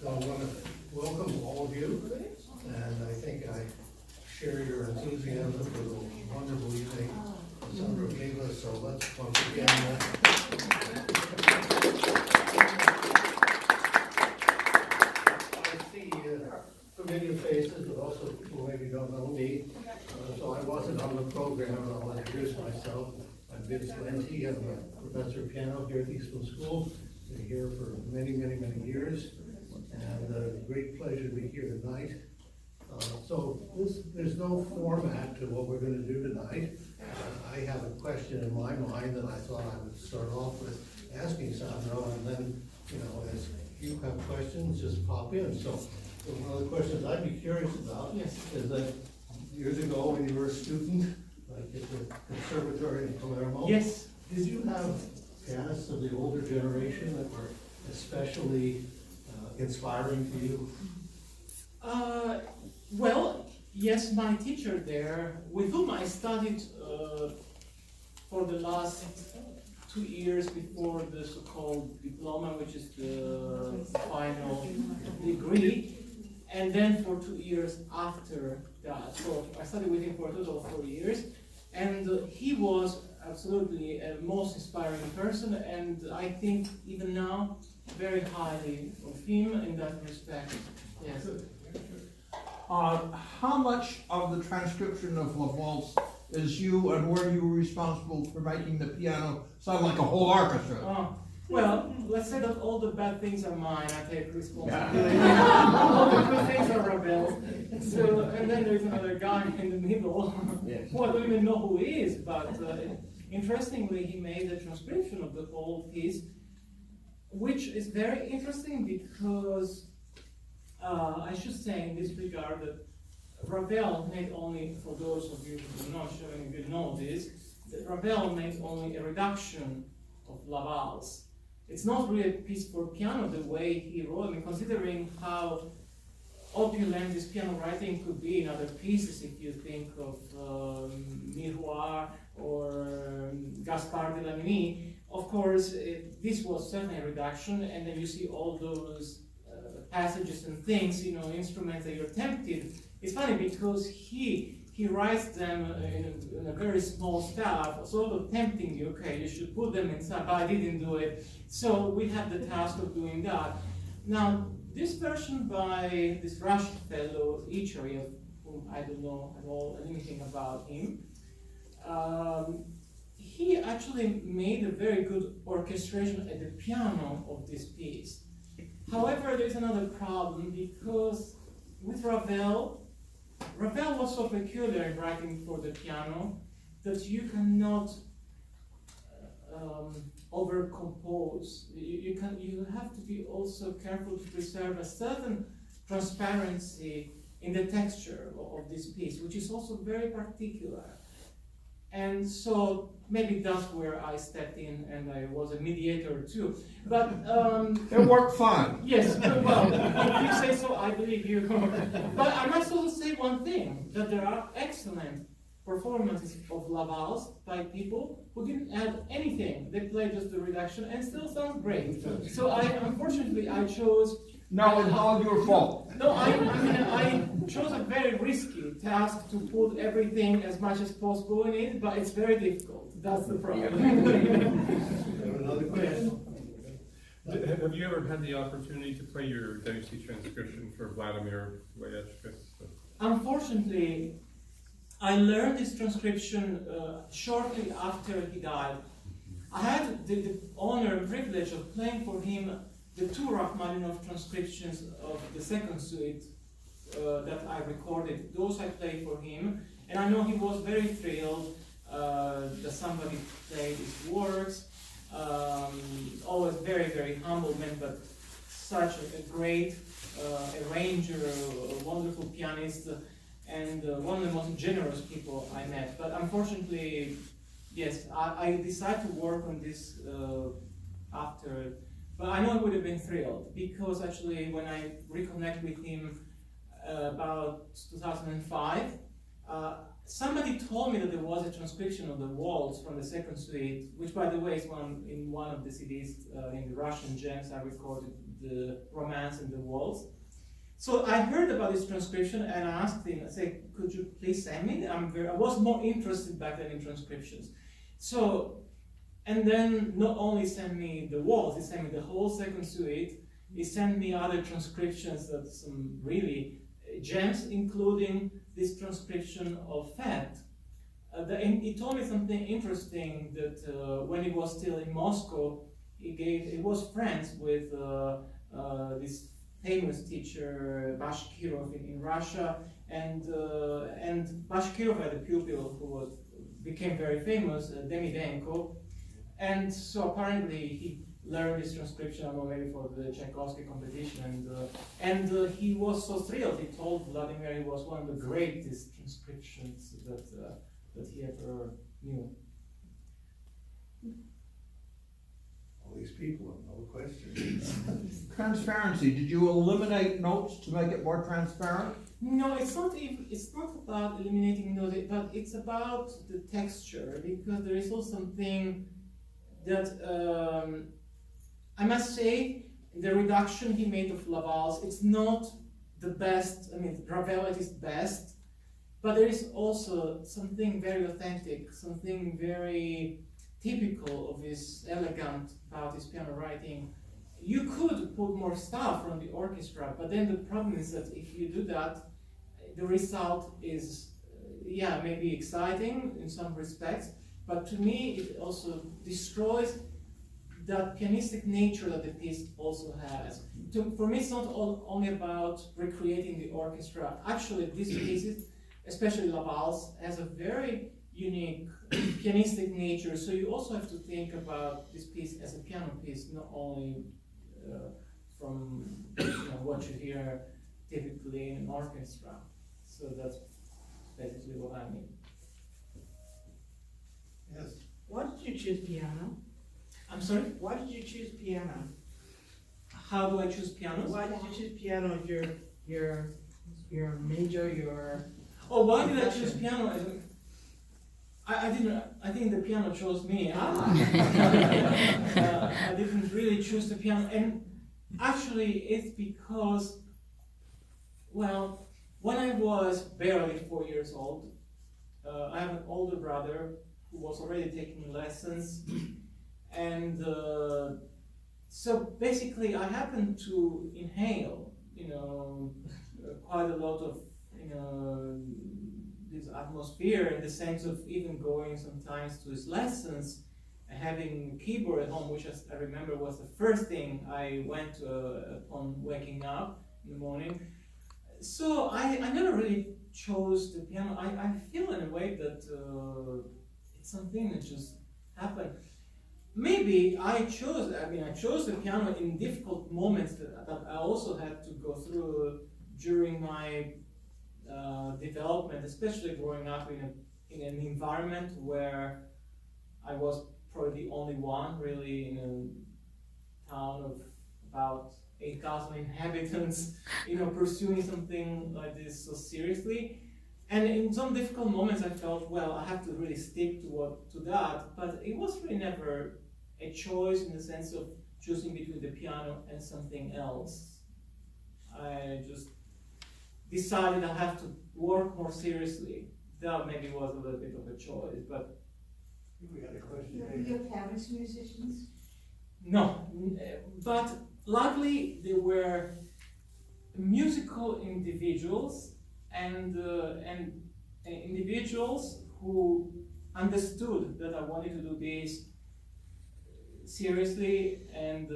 So I want to welcome all of you, and I think I share your enthusiasm for the wonderful evening that Sandro gave us, so let's once again. I see familiar faces, but also people maybe don't know me. So I wasn't on the program, and I'll introduce myself. I'm Vincent Lenti. I'm a professor of piano here at Eastman School. Been here for many, many, many years, and a great pleasure to be here tonight. There's no format to what we're going to do tonight. I have a question in my mind that I thought I would start off with asking Sandro, and then, as you have questions, just pop in. So one of the questions I'd be curious about is that years ago when you were a student, like at the Conservatory in Palermo, did you have pianists of the older generation that were especially inspiring to you? Well, yes, my teacher there, with whom I studied for the last 2 years before the so-called diploma, which is the final degree, and then for 2 years after that. So I studied with him for a total of 4 years, and he was absolutely a most inspiring person, and I think even now very highly of him in that respect. Yes. How much of the transcription of La Valse is you, and were you responsible for making the piano sound like a whole orchestra? Well, let's say that all the bad things are mine. I take responsibility. All the good things are Ravel's. So, and then there's another guy in the middle who I don't even know who he is, but interestingly, he made a transcription of the whole piece, which is very interesting because I should say in this regard that Ravel made only, for those of you who do not know this, that Ravel made only a reduction of La Valse. It's not really a piece for piano the way he wrote. I mean, considering how opulent this piano writing could be in other pieces, if you think of Miroir or Gaspard de la Nuit, of course, this was certainly a reduction, and then you see all those passages and things, instruments that you're tempted. It's funny because he writes them in a very small staff, sort of tempting you, okay, you should put them inside, but I didn't do it. So we have the task of doing that. Now, this version by this Russian fellow, Ichary, of whom I don't know at all anything about him, he actually made a very good orchestration at the piano of this piece. However, there's another problem because with Ravel was so peculiar in writing for the piano that you cannot overcompose. You have to be also careful to preserve a certain transparency in the texture of this piece, which is also very particular. And so maybe that's where I stepped in, and I was a mediator too. But it worked fine. Yes, well, if you say so, I believe you. But I must also say one thing, that there are excellent performances of La Valse by people who didn't add anything. They played just the reduction and still sounds great. So unfortunately, I chose... No, it's all your fault. No, I chose a very risky task to put everything as much as possible in it, but it's very difficult. That's the problem. Another question. Have you ever had the opportunity to play your Debussy transcription for Vladimir Leyechka? Unfortunately, I learned this transcription shortly after he died. I had the honor and privilege of playing for him the 2 Rachmaninoff transcriptions of the second suite that I recorded. Those I played for him, and I know he was very thrilled that somebody played his works. Always very, very humble man, but such a great arranger, a wonderful pianist, and one of the most generous people I met. But unfortunately, yes, I decided to work on this after. But I know I would have been thrilled, because actually when I reconnect with him about 2005, somebody told me that there was a transcription of the waltz from the second suite, which by the way is in one of the CDs in the Russian gems I recorded the romance and the waltz. So I heard about this transcription and I asked him, I said, could you please send me? I was more interested back then in transcriptions. So, and then not only sent me the waltz, he sent me the whole second suite. He sent me other transcriptions, that some really gems, including this transcription of Fat. And he told me something interesting, that when he was still in Moscow, he was friends with this famous teacher Bashkirov in Russia, and Bashkirov had a pupil who became very famous, Demidenko, and so apparently he learned this transcription, I don't know, maybe for the Tchaikovsky competition, and he was so thrilled. He told Vladimir it was one of the greatest transcriptions that he ever knew. All these people have no questions. Transparency, did you eliminate notes to make it more transparent? No, it's not about eliminating notes, but it's about the texture, because there is also something that I must say, the reduction he made of Laval's, it's not the best. I mean, Ravel at his best, but there is also something very authentic, something very typical of his elegant about his piano writing. You could put more stuff from the orchestra, but then the problem is that if you do that, the result is, maybe exciting in some respects, but to me it also destroys that pianistic nature that the piece also has. For me, it's not only about recreating the orchestra. Actually, these pieces, especially Laval's, has a very unique pianistic nature, so you also have to think about this piece as a piano piece, not only from what you hear typically in an orchestra. So that's basically what I mean. Yes. Why did you choose piano? I'm sorry? Why did you choose piano? How do I choose pianos? Why did you choose piano as your major, your... Oh, why did I choose piano? I didn't. I think the piano chose me. I didn't really choose the piano, and actually, it's because, well, when I was barely 4 years old, I have an older brother who was already taking lessons, and so basically, I happened to inhale, quite a lot of, this atmosphere, in the sense of even going sometimes to his lessons, having keyboard at home, which I remember was the first thing I went to upon waking up in the morning. So I never really chose the piano. I feel in a way that it's something that just happened. Maybe I chose the piano in difficult moments that I also had to go through during my development, especially growing up in an environment where I was probably the only one really in a town of about 8,000 inhabitants, pursuing something like this so seriously. And in some difficult moments I felt, well, I have to really stick to that, but it was really never a choice in the sense of choosing between the piano and something else. I just decided I have to work more seriously. That maybe was a little bit of a choice, but... We got a question. Were your parents musicians? No, but luckily they were musical individuals and individuals who understood that I wanted to do this seriously and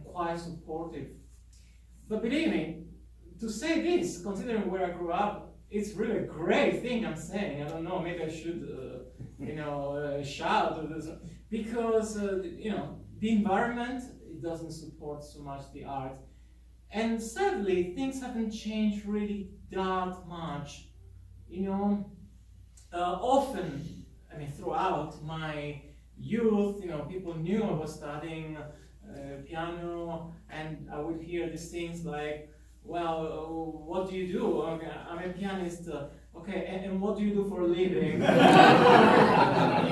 quite supportive. But believe me, to say this, considering where I grew up, it's really a great thing I'm saying. I don't know, maybe I should, shout or do something. Because, the environment, it doesn't support so much the art. And sadly, things haven't changed really that much. Often, throughout my youth, people knew I was studying piano, and I would hear these things like, well, what do you do? Okay, I'm a pianist. Okay, and what do you do for a living?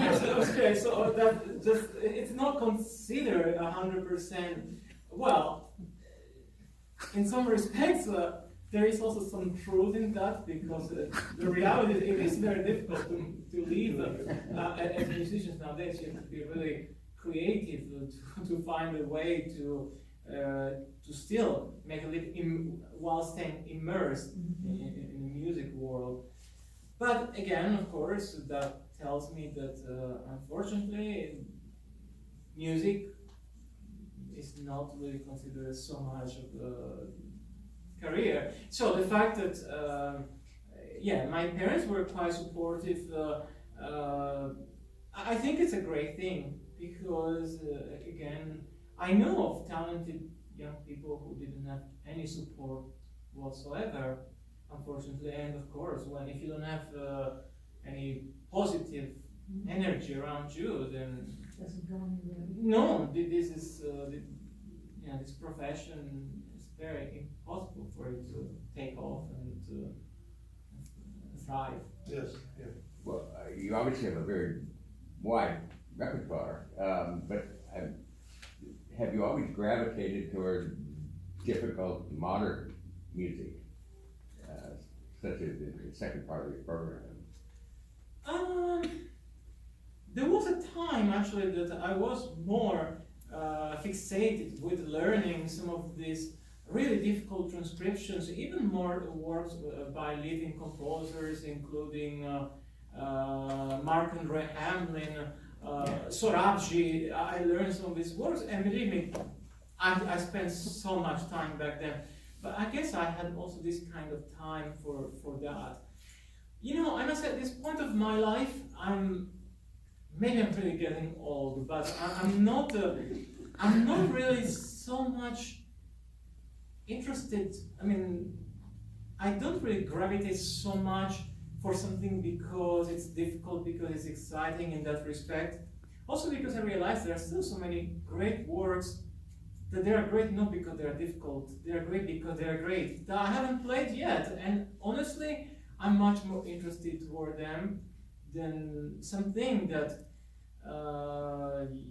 Yes, okay, so that just, it's not considered 100%. Well, in some respects, there is also some truth in that, because the reality is it is very difficult to live as musicians nowadays. You have to be really creative to find a way to still make a living while staying immersed in the music world. But again, of course, that tells me that unfortunately, music is not really considered so much of a career. So the fact that, yeah, my parents were quite supportive, I think it's a great thing, because again, I know of talented young people who didn't have any support whatsoever, unfortunately. And of course, if you don't have any positive energy around you, then Doesn't go anywhere. no, this is this profession is very impossible for it to take off and thrive. Yes, yeah. Well, you obviously have a very wide repertoire, but have you always gravitated toward difficult modern music, such as the second part of your program? There was a time actually that I was more fixated with learning some of these really difficult transcriptions, even more works by living composers, including Mark and Ray Hamlin, Sorabji. I learned some of these works, and believe me, I spent so much time back then. But I guess I had also this kind of time for that. You know, I must say at this point of my life, maybe I'm really getting old, but I'm not really so much interested. I mean, I don't really gravitate so much for something because it's difficult, because it's exciting in that respect. Also because I realize there are still so many great works that they are great not because they are difficult, they are great because they are great, that I haven't played yet. And honestly, I'm much more interested toward them than something that,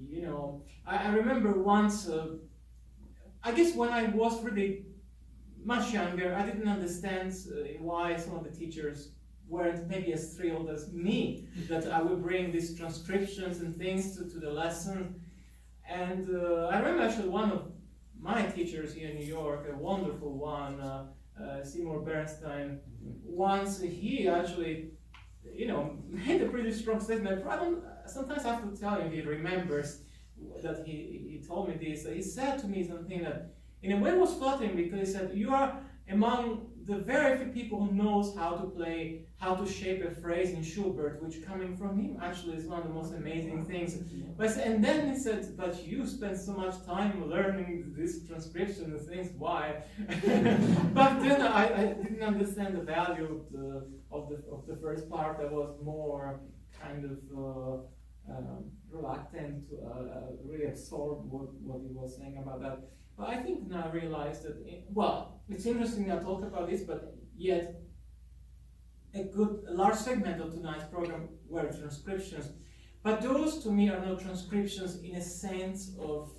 you know, I remember once, I guess when I was really much younger, I didn't understand why some of the teachers weren't maybe as thrilled as me that I would bring these transcriptions and things to the lesson. And I remember actually one of my teachers here in New York, a wonderful one, Seymour Bernstein, once he actually, you know, made a pretty strong statement. Sometimes I have to tell him he remembers that he told me this. He said to me something that in a way was flattering, because he said, you are among the very few people who knows how to play, how to shape a phrase in Schubert, which coming from him actually is one of the most amazing things. And then he said, but you spend so much time learning this transcription and things, why? But then I didn't understand the value of the first part. I was more kind of reluctant to really absorb what he was saying about that. But I think now I realize that, it's interesting that I talk about this, but yet a large segment of tonight's program were transcriptions. But those to me are not transcriptions in a sense of,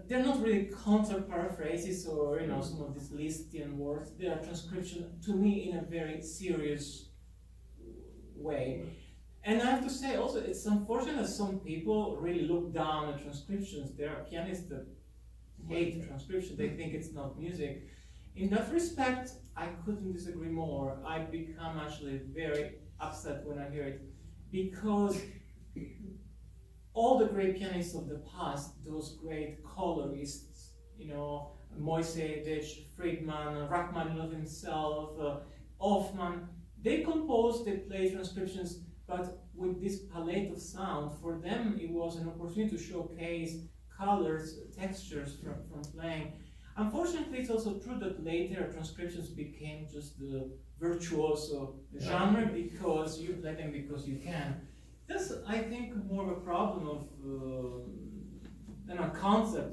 they're not really counter-paraphrases or, you know, some of these Lisztian words. They are transcription to me in a very serious way. And I have to say also, it's unfortunate that some people really look down at transcriptions. There are pianists that hate transcription, they think it's not music. In that respect, I couldn't disagree more. I become actually very upset when I hear it, because all the great pianists of the past, those great colorists, you know, Moiseiwicz, Friedman, Rachmaninoff himself, Hoffman, they composed, they played transcriptions, but with this palette of sound. For them, it was an opportunity to showcase colors, textures from playing. Unfortunately, it's also true that later transcriptions became just the virtuoso genre, because you play them because you can. That's, I think, more of a problem of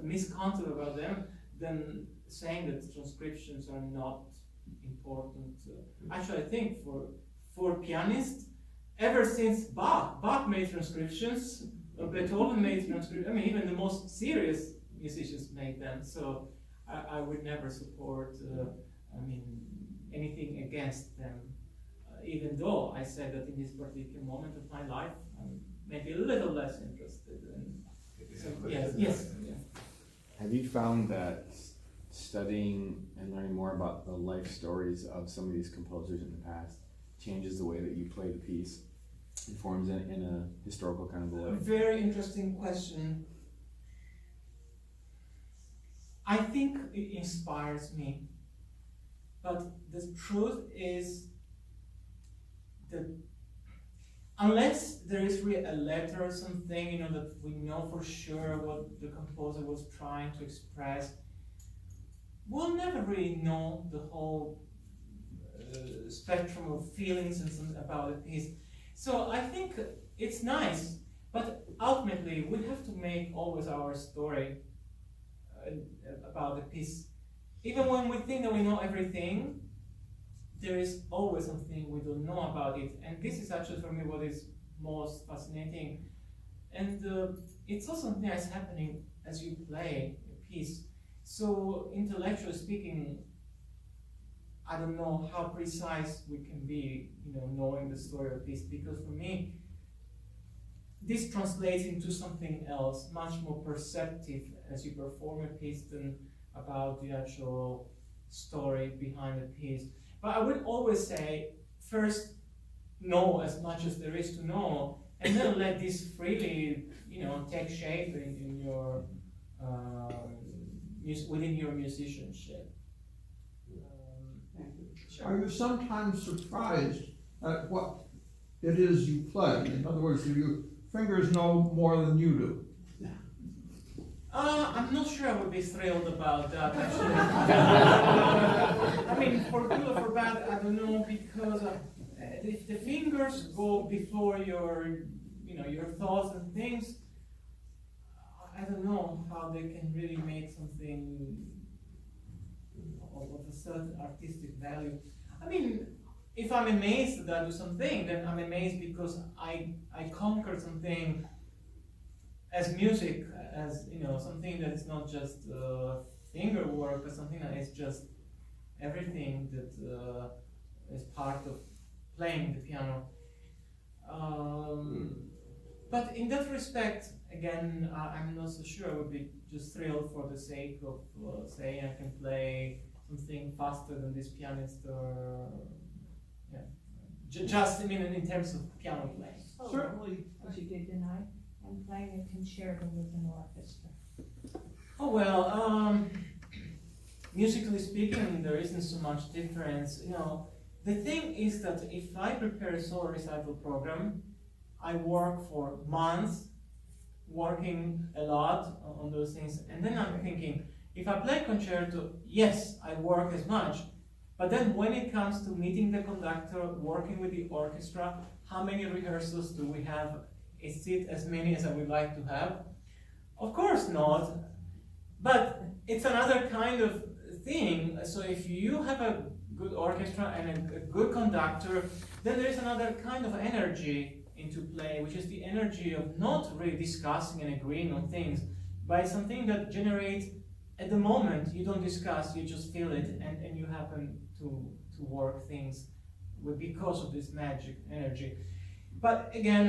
misconcept about them, than saying that transcriptions are not important. Actually, I think for pianists, ever since Bach made transcriptions, Beethoven made transcriptions, I mean, even the most serious musicians made them. So I would never support, anything against them. Even though I said that in this particular moment of my life, I'm maybe a little less interested in. So, yes. Have you found that studying and learning more about the life stories of some of these composers in the past changes the way that you play the piece, informs it in a historical kind of a way? Very interesting question. I think it inspires me, but the truth is that unless there is really a letter or something, that we know for sure what the composer was trying to express, we'll never really know the whole spectrum of feelings and about a piece. So I think it's nice, but ultimately we have to make always our story about the piece. Even when we think that we know everything, there is always something we don't know about it. And this is actually for me what is most fascinating. And it's also something that's happening as you play a piece. So intellectually speaking, I don't know how precise we can be, knowing the story of a piece, because for me, this translates into something else, much more perceptive as you perform a piece than about the actual story behind the piece. But I would always say, first know as much as there is to know, and then let this freely, take shape in your within your musicianship. Are you sometimes surprised at what it is you play? In other words, do your fingers know more than you do? I'm not sure I would be thrilled about that, actually. For good or for bad, I don't know, because if the fingers go before your thoughts and things, I don't know how they can really make something of a certain artistic value. If I'm amazed that I do something, then I'm amazed because I conquered something as music, as something that is not just finger work, but something that is just everything that is part of playing the piano. But in that respect, again, I'm not so sure I would be just thrilled for the sake of saying I can play something faster than this pianist, or just in terms of piano playing. Certainly. As you did tonight, and playing a concerto with an orchestra. Oh well, musically speaking, there isn't so much difference. The thing is that if I prepare a solo recital program, I work for months, working a lot on those things, and then I'm thinking, if I play concerto, yes, I work as much, but then when it comes to meeting the conductor, working with the orchestra, how many rehearsals do we have? Is it as many as I would like to have? Of course not, but it's another kind of thing. So if you have a good orchestra and a good conductor, then there is another kind of energy into play, which is the energy of not really discussing and agreeing on things, but it's something that generates, at the moment, you don't discuss, you just feel it, and you happen to work things because of this magic energy. But again,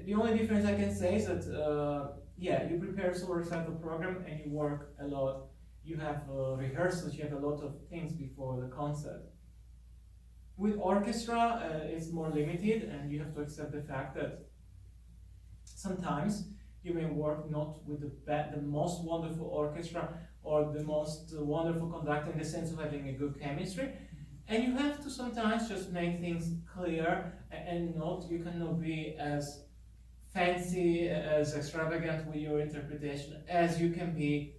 the only difference I can say is that, you prepare a solo recital program and you work a lot. You have rehearsals, you have a lot of things before the concert. With orchestra, it's more limited, and you have to accept the fact that sometimes you may work not with the most wonderful orchestra or the most wonderful conductor in the sense of having a good chemistry, and you have to sometimes just make things clear, and you cannot be as fancy, as extravagant with your interpretation as you can be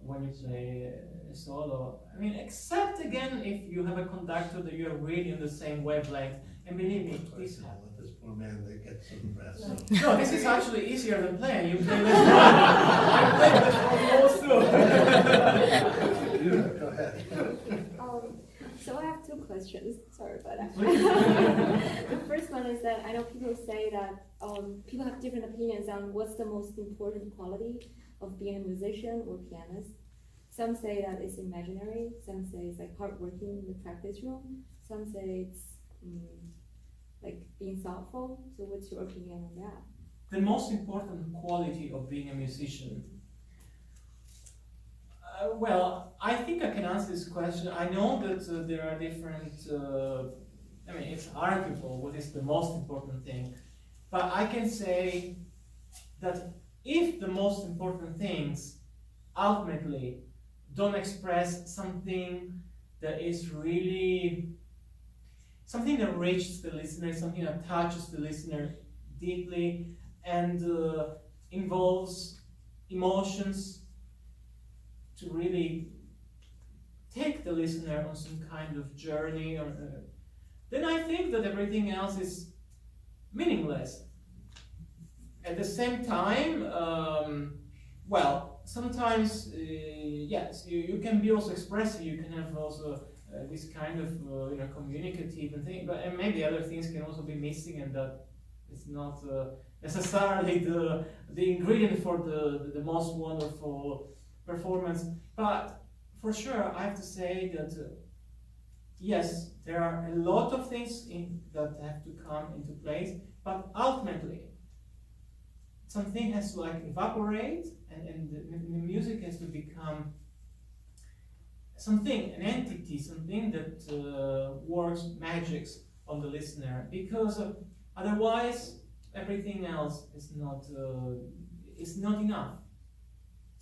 when you play a solo. Except again if you have a conductor that you are really on the same wavelength, and believe me, this happens. Let this poor man they get some rest. No, this is actually easier than playing. You play this I play this Go ahead. So I have two questions. Sorry about that. The first one is that I know people say that people have different opinions on what's the most important quality of being a musician or pianist. some say that it's imaginary, some say it's like hardworking in the practice room, some say it's like being thoughtful. So what's your opinion on that? The most important quality of being a musician. Well, I think I can answer this question. I know that there are different, I mean, it's arguable what is the most important thing, but I can say that if the most important things ultimately don't express something that is really, something that reaches the listener, something that touches the listener deeply and involves emotions to really take the listener on some kind of journey, or, then I think that everything else is meaningless. At the same time, well, sometimes, yes, you can be also expressive, you can have also this kind of communicative and thing, but and maybe other things can also be missing, and that is not necessarily the ingredient for the most wonderful performance. But for sure, I have to say that yes, there are a lot of things that have to come into place, but ultimately, something has to like evaporate, and the music has to become something, an entity, something that works magics on the listener, because otherwise everything else is not enough.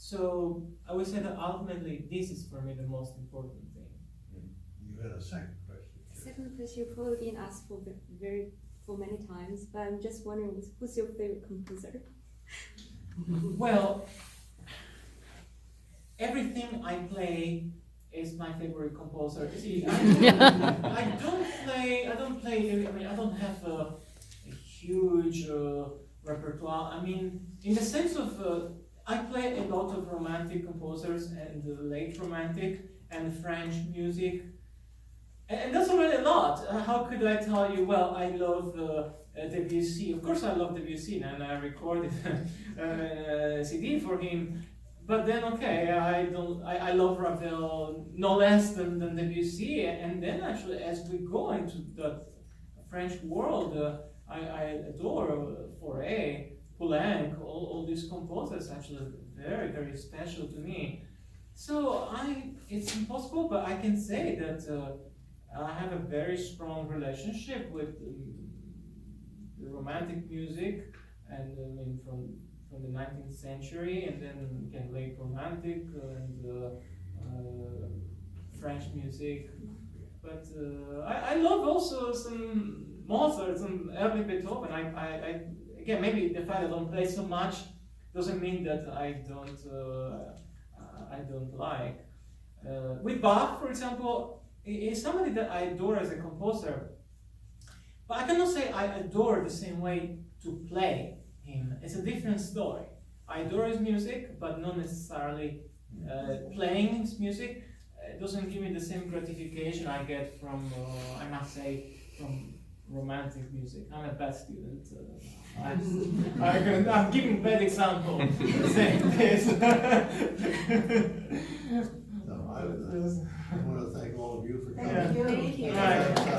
So I would say that ultimately this is for me the most important thing. You had a second question. Second question, you probably didn't ask for many times, but I'm just wondering, who's your favorite composer? Well, everything I play is my favorite composer. See, I don't play. I mean, I don't have a huge repertoire. I mean, in the sense of I play a lot of romantic composers and late romantic and French music, and that's already a lot. How could I tell you? Well, I love Debussy. Of course, I love Debussy, and I recorded a CD for him. But then, okay, I love Ravel no less than Debussy, and then actually, as we go into the French world, I adore Fauré, Poulenc, all these composers actually very, very special to me. So it's impossible, but I can say that I have a very strong relationship with the romantic music, and I mean from the 19th century, and then again late romantic and French music. But I love also some Mozart, some early Beethoven. I again, maybe the fact I don't play so much doesn't mean that I don't like. With Bach, for example, is somebody that I adore as a composer, but I cannot say I adore the same way to play him. It's a different story. I adore his music, but not necessarily playing his music. It doesn't give me the same gratification I get from, I must say, from romantic music. I'm a bad student. I'm giving bad example saying this. No, I want to thank all of you for coming. Thank you. Right.